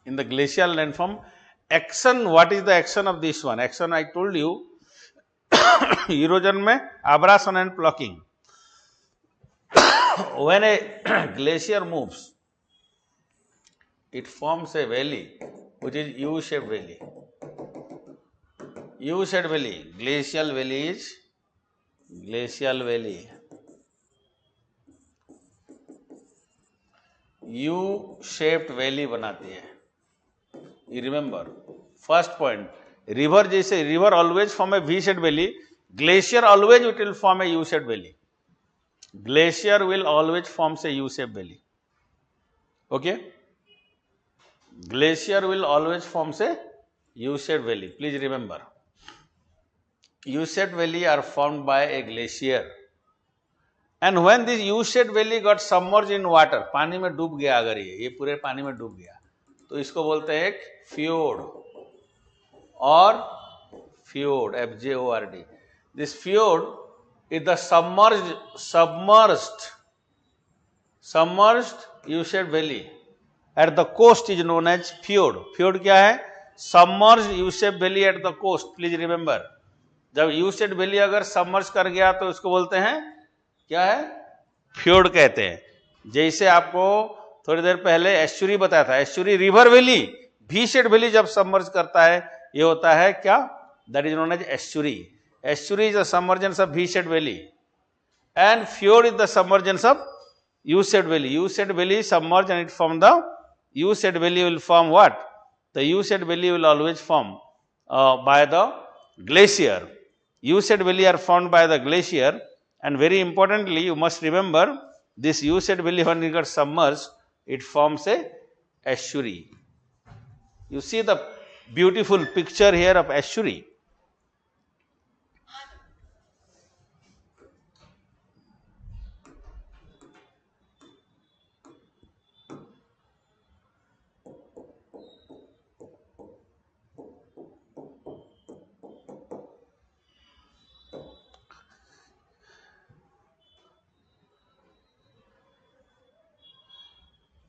in the glacial landform. Action, what is the action of this one? Action I told you, erosion में abrasion and plucking. When a glacier moves, it forms a valley which is U-shaped valley. U-shaped valley, glacial valley is glacial valley. U-shaped valley बनाती है. You remember, first point, river जैसे river always form a V-shaped valley, glacier always it will form a U-shaped valley. Glacier will always forms a U-shaped valley. Okay? Glacier will always forms a U-shaped valley. Please remember, U-shaped valley are formed by a glacier. And when this U-shaped valley got submerged in water, पानी में डूब गया, अगर ये पूरे पानी में डूब गया, तो इसको बोलते हैं एक fjord और fjord, FJORD. This fjord is the submerged U-shaped valley. At the coast is known as fjord. Fjord क्या है? Submerged U-shaped valley at the coast. Please remember, जब U-shaped valley अगर submerge कर गया तो उसको बोलते हैं क्या है? fjord कहते हैं. जैसे आपको थोड़ी देर पहले एस्चुरी बताया था, estuary river valley, V-shaped valley जब सबमर्ज करता है ये होता है क्या? That is known as estuary. Estuary is the submergence of V-shaped valley and fjord is the submergence of U-shaped valley. U-shaped valley submerge and it form the U-shaped valley will form what? The U-shaped valley will always form by the glacier. U-shaped valley are formed by the glacier, and very importantly you must remember this U-shaped valley when it got submerged, it forms a estuary. You see the beautiful picture here of estuary.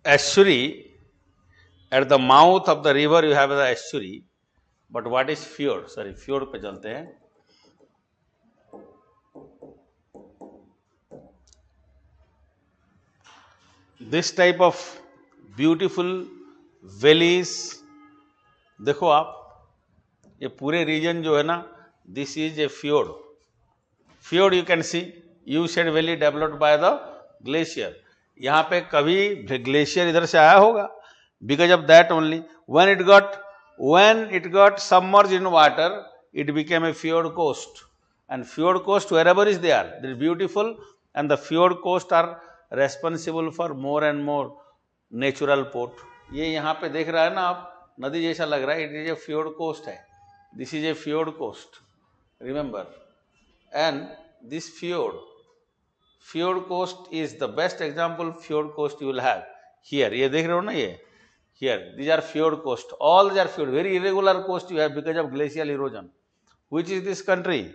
Estuary, at the mouth of the river you have the estuary, but what is fjord? Sorry, fjord पे चलते हैं. This type of beautiful valleys, देखो आप, ये पूरे region जो है ना, this is a fjord. Fjord you can see, U-shaped valley developed by the glacier. यहाँ पे कभी ग्लेशियर इधर से आया होगा, because of that only when it got submerged in water, it became a fjord coast. And fjord coast wherever is there, they are beautiful, and the fjord coast are responsible for more and more natural port. ये यहाँ पे देख रहा है ना आप, नदी जैसा लग रहा है, it is a fjord coast है. This is a fjord coast, remember. And this fjord coast is the best example fjord coast you will have here. ये देख रहे हो ना ये, here these are fjord coast, all these are fjord, very irregular coast you have because of glacial erosion. Which is this country?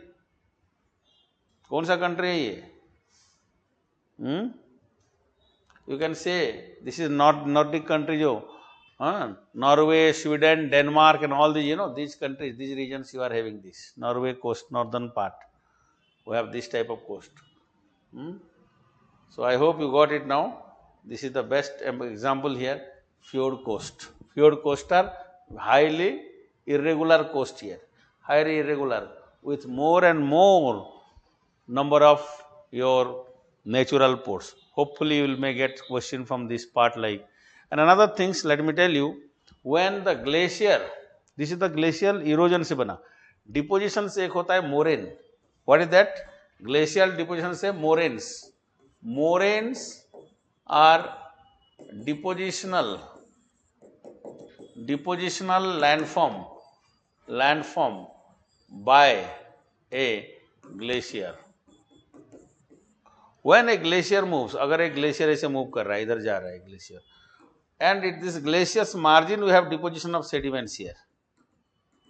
कौन सा country है ये? You can say this is Nordic country जो, Norway, Sweden, Denmark and all these, you know, these countries, these regions you are having this. Norway coast, northern part, we have this type of coast. So I hope you got it now. This is the best example here, fjord coast. Fjord coast are highly irregular coast here, highly irregular with more and more number of your natural ports. Hopefully you may get question from this part like. And another things, let me tell you, when the glacier, this is the glacial erosion से बना, deposition से एक होता है moraine. What is that? Glacial deposition से moraines. Moraines are depositional landform by a glacier. When a glacier moves, अगर एक glacier ऐसे move कर रहा है, इधर जा रहा है glacier, and at this glacier's margin we have deposition of sediments here.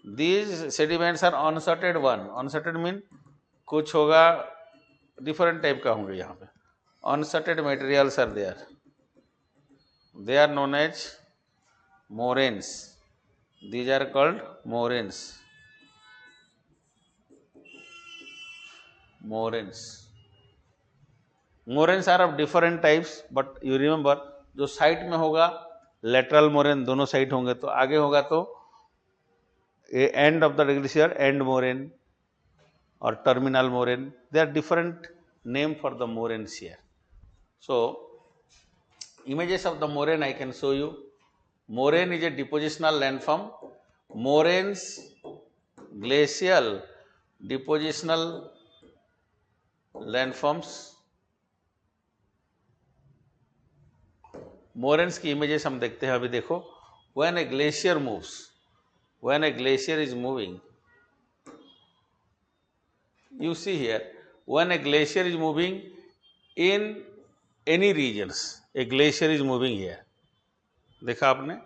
These sediments are unsorted one. Unsorted mean कुछ होगा different type का होंगे यहाँ पे. Unsorted materials are there. They are known as moraines. These are called moraines. Moraines. Moraines are of different types, but you remember जो side में होगा lateral moraine, दोनों साइड होंगे, तो आगे होगा तो end of the glacier end moraine or terminal moraine. There are different name for the moraines here. So images of the moraine I can show you. Moraine is a depositional landform. Moraines, glacial depositional landforms. Moraines की images हम देखते हैं. अभी देखो, when a glacier moves, when a glacier is moving, you see here, when a glacier is moving in any regions, a glacier is moving here. देखा आपने,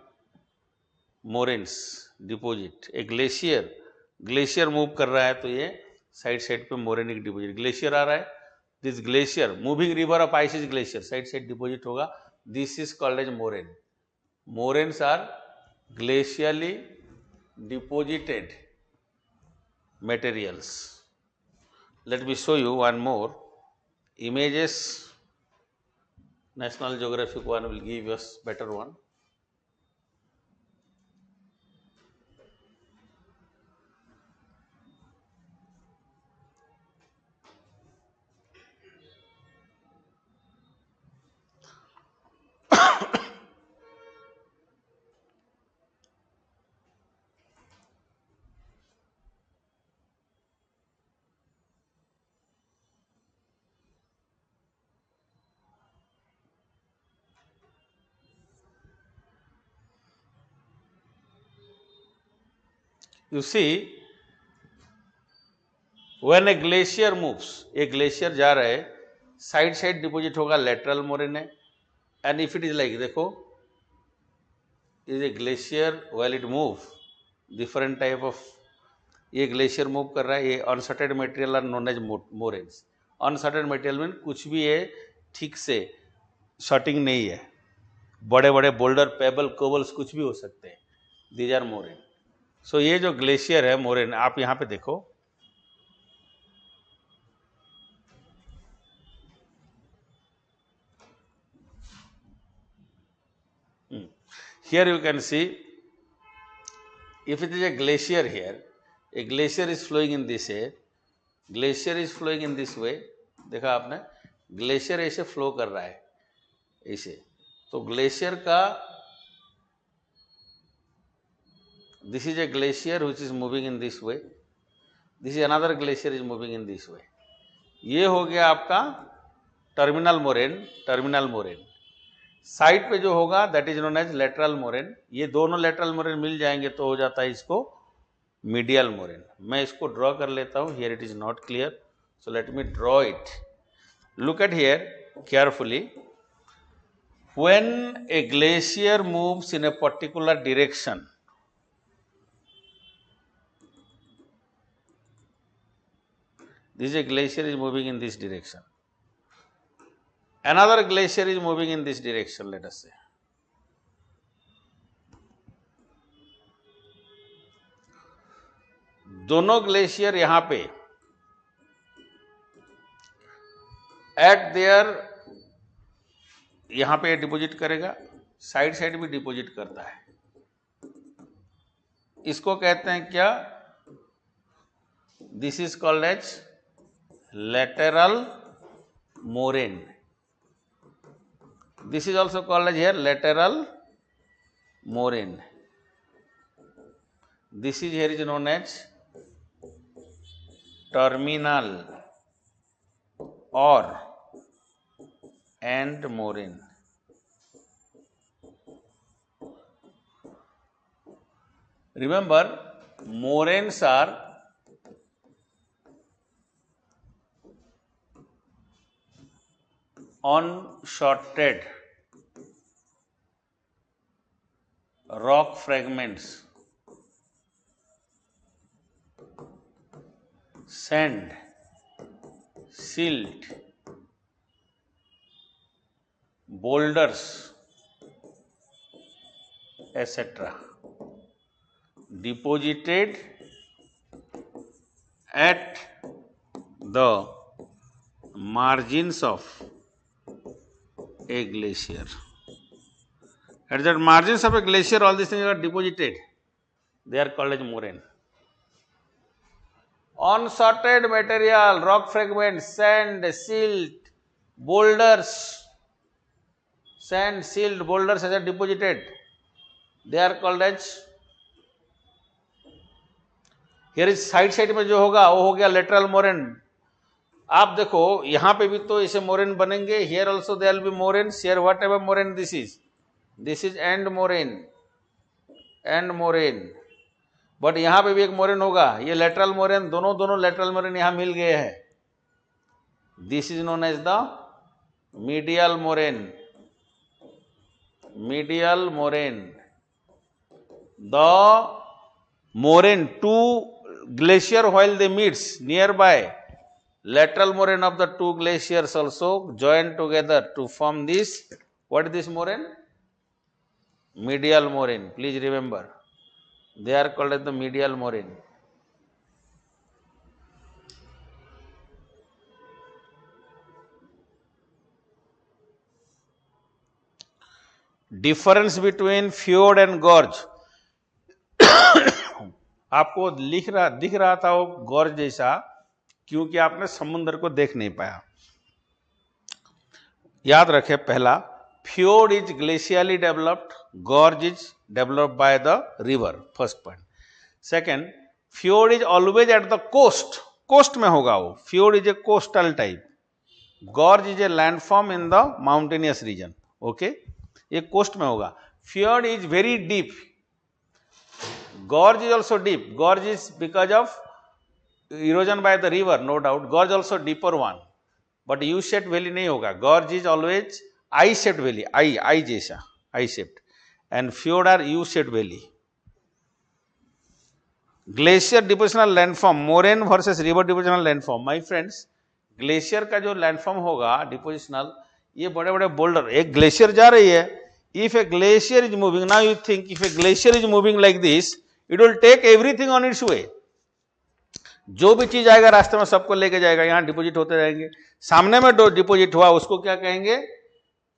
moraines deposit, ए glacier move कर रहा है तो ये साइड साइड पे मोरेनिक deposit, glacier आ रहा है, this glacier moving river of ice is glacier, side side deposit होगा, this is called as moraine. Moraines are glacially deposited materials. Let me show you one more images. National Geographic one will give us better one. You see, when a glacier moves, एक glacier जा रहा है, side side deposit होगा lateral moraine है, and if it is like, देखो, is a glacier while it move, different type of, ये glacier move कर रहा है, ये unsorted material are known as moraines. Unsorted material mean कुछ भी है ठीक से शॉर्टिंग नहीं है, बड़े बड़े बोल्डर, पेबल, कोबल्स कुछ भी हो सकते हैं, दीज आर मोरेन. सो ये जो ग्लेशियर है मोरेन, आप यहाँ पे देखो, here you can see, if it is a glacier here, a glacier is flowing in this way, glacier is flowing in this way, देखा आपने, ग्लेशियर ऐसे फ्लो कर रहा है ऐसे, तो ग्लेशियर का, this is a glacier which is moving in this way, this is another glacier is moving in this way. ये हो गया आपका टर्मिनल मोरेन. साइड पे जो होगा that is known as lateral moraine. ये दोनों लेटरल मोरेन मिल जाएंगे तो हो जाता है इसको मीडियल मोरेन. मैं इसको ड्रॉ कर लेता हूँ. Here it is not clear, so let me draw it. Look at here carefully. When A glacier moves in a particular direction, this is a glacier is moving in this direction, another glacier is moving in this direction, let us say. दोनों glacier यहां पे eight there, यहां पे deposit करेगा, side side भी deposit करता है. इसको कहते हैं क्या, this is called as lateral moraine. This is also called as here lateral moraine. This is here is known as terminal or end moraine. Remember, moraines are unsorted rock fragments, sand, silt, boulders, etc. deposited at the margins of a glacier. At the margins of a glacier, all these things are deposited. They are called as moraine. Unsorted material, rock fragments, sand, silt, boulders, sand, silt, boulders are deposited. They are called as, here is side में जो होगा वो हो गया lateral moraine. आप देखो यहां पे भी तो ऐसे मोरेन बनेंगे. Here also there will be moraines. Here whatever moraine this is end moraine. But यहां पे भी एक मोरेन होगा. ये लेटरल मोरेन, दोनों लेटरल मोरेन यहां मिल गए हैं. This is known as the medial moraine. The moraine, two glacier while they meets nearby, lateral moraine of the two glaciers also join together to form this. What is this moraine? Medial moraine. Please remember, they are called as the medial moraine. Difference between fjord and gorge. आपको दिख रहा था वो gorge जैसा, क्योंकि आपने समुद्र को देख नहीं पाया. याद रखें, पहला fjord is glacially developed, gorge is developed by the river. First point. Second, fjord is always at the coast में होगा वो. fjord is a coastal type. Gorge is a landform in the mountainous region. Okay, ये coast में होगा. fjord is very deep. Gorge is also deep. Gorge is because of erosion by the river, no doubt. Gorge also deeper one, but U-shaped valley नहीं होगा. Gorge is always I-shaped valley, I जैसा, I-shaped, and fjord are U-shaped valley. Glacier depositional landform, moraine versus river depositional landform. My friends, glacier का जो landform होगा depositional, ये बड़े बड़े boulder, एक glacier जा रही है. If a glacier is moving, now you think if a glacier is moving like this, it will take everything on its way. जो भी चीज आएगा रास्ते में सबको लेके जाएगा. यहां डिपोजिट होते रहेंगे. सामने में डिपोजिट हुआ उसको क्या कहेंगे?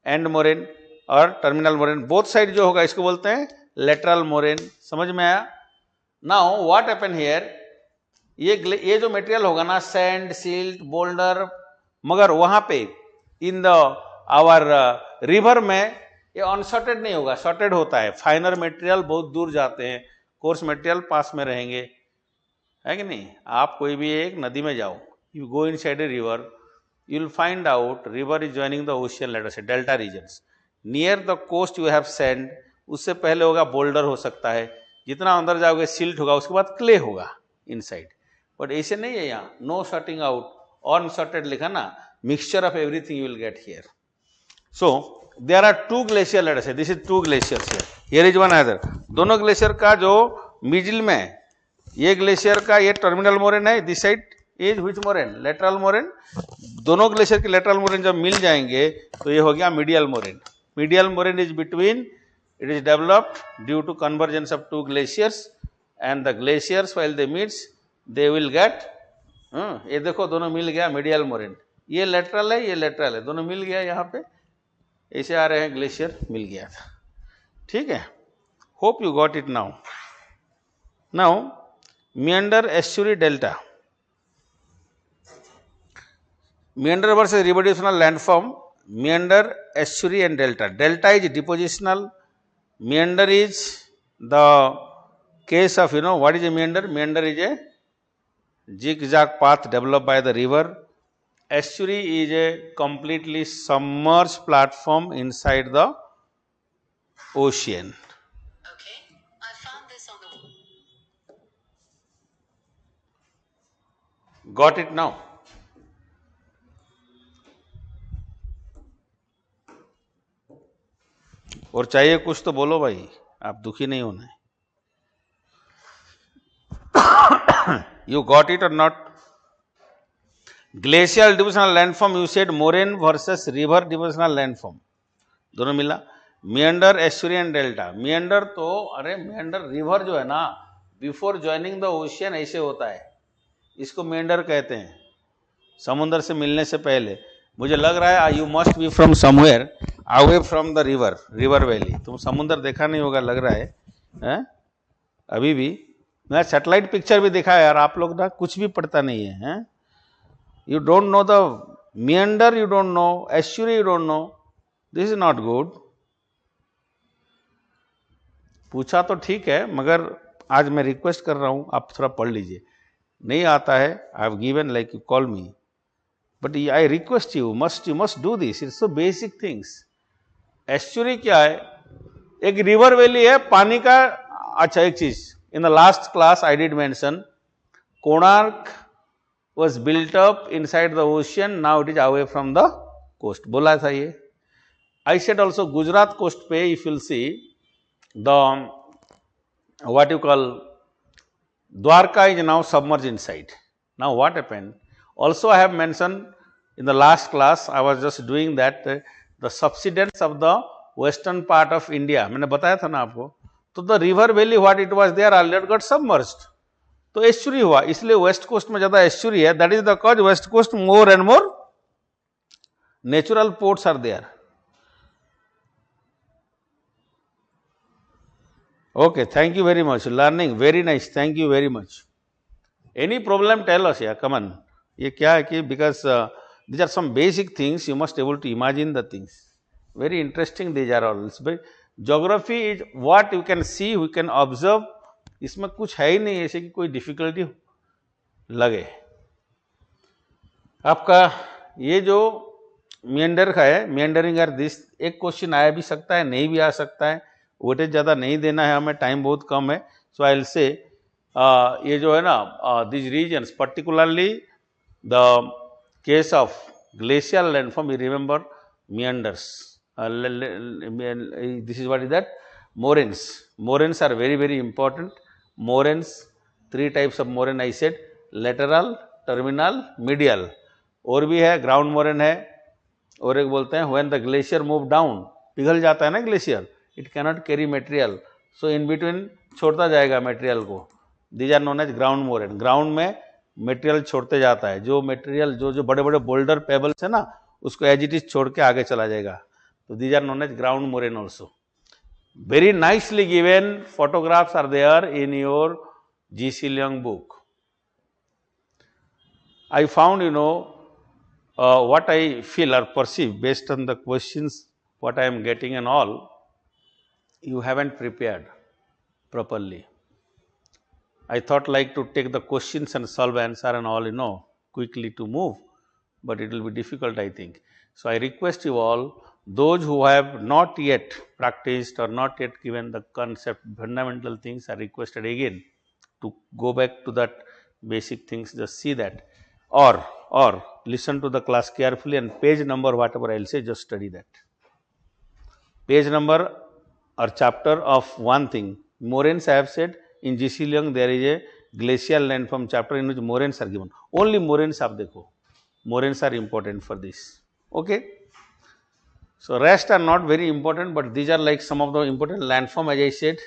एंड मोरेन और टर्मिनल मोरेन. बोथ साइड जो होगा इसको बोलते हैं लेटरल मोरेन. समझ में आया? नाउ व्हाट हैपन हियर, ये जो मटेरियल होगा ना, सैंड, सिल्ट, बोल्डर, मगर वहां पे इन द आवर रिवर में ये अनसॉर्टेड नहीं होगा, सॉर्टेड होता है. फाइनर मटेरियल बहुत दूर जाते हैं, कोर्स मटेरियल पास में रहेंगे, है कि नहीं? आप कोई भी एक नदी में जाओ, you go inside a river, you will find out river is joining the ocean, let us say delta regions. Near the coast you have sand, उससे पहले होगा बोल्डर हो सकता है. जितना अंदर जाओगे सिल्ट होगा, उसके बाद क्ले होगा इनसाइड. बट ऐसे नहीं है यहाँ. नो सॉर्टिंग आउट, अनसॉर्टेड लिखा ना, mixture of everything you will get here. So there are two glaciers, let us say this is two glaciers here, here is one other. दोनों glacier का जो middle में, ये ग्लेशियर का ये terminal moraine है, this side is which moraine? Lateral moraine. दोनों glacier के लेटरल मोरेन जब मिल जाएंगे तो ये हो गया medial moraine. Medial moraine is between, it is developed due to convergence of two glaciers, and the glaciers while they meets they will get, ये देखो दोनों मिल गया मीडियल मोरेन. ये लेटरल है, ये लेटरल है, दोनों मिल गया. यहाँ पे ऐसे आ रहे हैं, ग्लेशियर मिल गया था. ठीक है, hope you got it now. Now meander estuary delta, meander versus river depositional landform, meander, estuary and delta. Delta is depositional, meander is the case of, you know what is a meander? Meander is a zigzag path developed by the river. Estuary is a completely submerged platform inside the ocean. Okay, I found this on the. Got it now? और चाहिए कुछ तो बोलो भाई, आप दुखी नहीं होना है. You got it or not? Glacial depositional landform, you said moraine versus river depositional landform, दोनों मिला. Meander, estuary and delta. Meander तो अरे मियंडर रिवर जो है ना, बिफोर ज्वाइनिंग द ओशियन ऐसे होता है, इसको मियंडर कहते हैं, समुद्र से मिलने से पहले। मुझे लग रहा है you must be from somewhere away from the river, river valley. तुम समुद्र देखा नहीं होगा लग रहा है? अभी भी मैं सैटेलाइट पिक्चर भी दिखा है यार, आप लोग ना कुछ भी पढ़ता नहीं है? You don't know the meander, you don't know estuary, you don't know, this is not good. पूछा तो ठीक है, मगर आज मैं रिक्वेस्ट कर रहा हूं आप थोड़ा पढ़ लीजिए। नहीं आता है, I have given like you call me, but I request you must do this, it's so basic things. Estuary क्या है? एक रिवर वैली है पानी का। अच्छा एक चीज, in the last class I did mention Konark was built up inside the ocean, now it is away from the coast, बोला था ये। I said also Gujarat coast पे if you'll see the what you call Dwarka is now submerged inside. Now what happened? Also I have mentioned in the last class, I was just doing that the subsidence of the western part of India, मैंने बताया था ना आपको। तो the river valley what it was there earlier got submerged, तो estuary हुआ, इसलिए west coast में ज्यादा एस्चुरी है। That is the cause west coast more and more natural ports are there. Okay, thank you very much, learning very nice, thank you very much. Any problem tell us या come on. ये क्या है कि because these are some basic things, you must able to imagine the things, very interesting these are all. Geography is what you can see, we can observe, इसमें कुछ है ही नहीं ऐसे कि कोई डिफिकल्टी लगे। आपका ये जो मियंडर का है, मियंडरिंग आर दिस, एक क्वेश्चन आया भी सकता है, नहीं भी आ सकता है, वेटेज ज़्यादा नहीं देना है हमें, टाइम बहुत कम है। सो आई विल से ये जो है ना this regions, particularly the case of glacial landform, you remember meanders, this is what is that, moraines. Moraines are very very important. Moraines, three types of moraine I said, lateral, terminal, medial। और भी है, ground moraine है, और एक बोलते हैं when the glacier move down, पिघल जाता है ना glacier, it cannot carry material, so in between छोड़ता जाएगा मटेरियल को, these are known as ground moraine. Ground में मटेरियल छोड़ते जाता है, जो मटेरियल जो बड़े बड़े बोल्डर पेबल्स है ना, उसको एज इट इज छोड़ के आगे चला जाएगा, तो these are known as ground moraine also. Very nicely given photographs are there in your G.C. Leong book. I found, what I feel or perceive based on the questions, what I am getting and all, you haven't prepared properly. I thought like to take the questions and solve answer and all, quickly to move, but it will be difficult, I think. So I request you all, those who have not yet practiced or not yet given the concept, fundamental things, are requested again to go back to that basic things, just see that, or listen to the class carefully, and page number whatever I will say, just study that. Page number or chapter of one thing, moraines I have said, in G.C. Leong there is a glacial landform chapter in which moraines are given. Only moraines आप देखो, moraines are important for this. Okay. So rest are not very important, but these are like some of the important landform, as I said,